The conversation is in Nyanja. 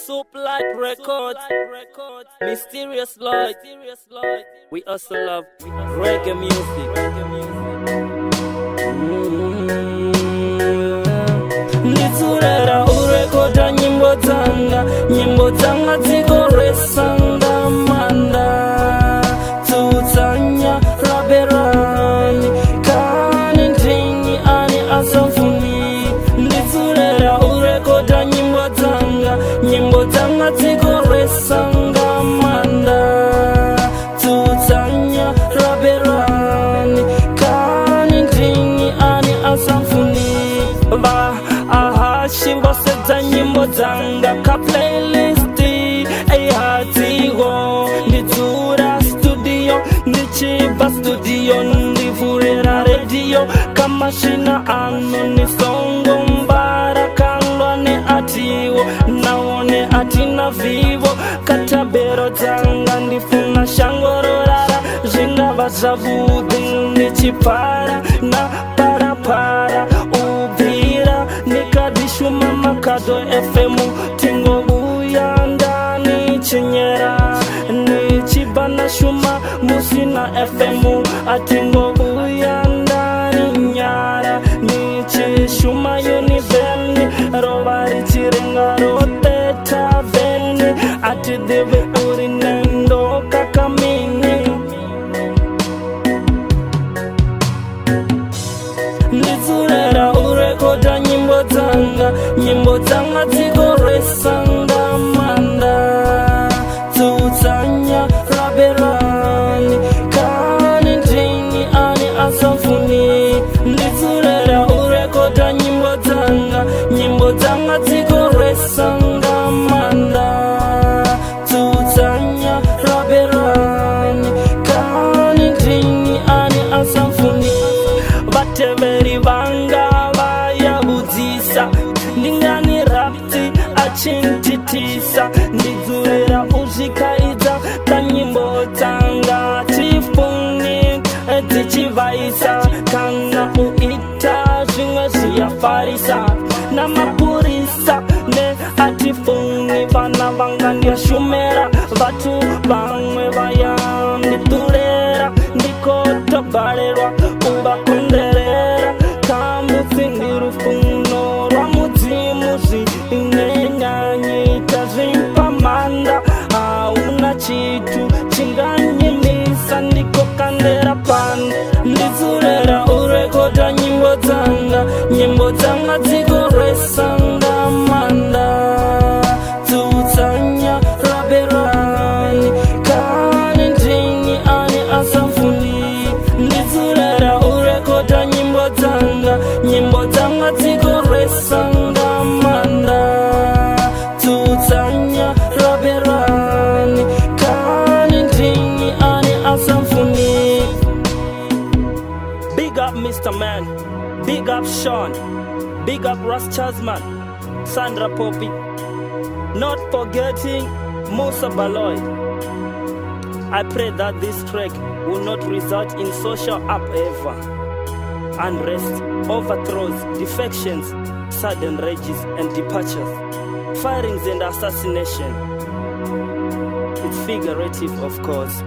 Soup like records, mysterious light. We also love reggae music. Nitsurera urekoda nyimbo dzanga dzikoresanga manda tutsanya raberani kani ndini ani asafuni. Nitsurera urekoda nyimbo dzanga dzikoresanga manda tutsanya raberani kani ndini ani asafuni. Shimbosedza nyimbo dzanga ka playlist eyatigo ndidzura studio ndichibva studio ndivhurira radio kamashina ano nisongo mbara kandwa neatiwo naone atina vivo katabero dzanga ndifuna shango rorara zvingava zvavudhi ndichipara na parapara nikadishuma makado FM tingobuya ndani chinyera nichibana shuma musina FM atingobuya ndani nyara nichishuma univeni rovari chirenga roteta veni atideve uri nendo kakamini. Nitsurera urekoda nyimbo dzanga dzikoresanga manda tutsanya raberani kani ndini ani asafuni. Nitsurera urekoda nyimbo dzanga dzikoresanga manda tutsanya raberani kani ndini ani asafuni. Vateveri vanga vayabudzisa ndingani rapti achintitisa ndidzurera uzvikaidza kanyimbo dzanga tifuni dzichivaisa kana uita zvimwe zviyafarisa namapurisa neatifuni vana vanga ndiyashumera vatu vamwe vayandidurera ndikotobharerwa uvakonderera kamutsindirufuno rwa mudzimu zvinenyanyita zvipamanda hauna chitu chinganyimisa ndikokandera pano. Nditsurera urekoda nyimbo dzanga dzikoresanga manda tutsanya raberani kani ndini ani asafuni. Nditsurera urekoda nyimbo dzanga dzikoresanga manda tutsanya raberani kani ndini ani asafuni. Big up Mr. Man, big up Sean, big up Russ Chasman, Sandra Poppy, not forgetting Musa Baloy. I pray that this track will not result in social upheaval, unrest, overthrows, defections, sudden rages and departures, firings and assassination. It's figurative, of course.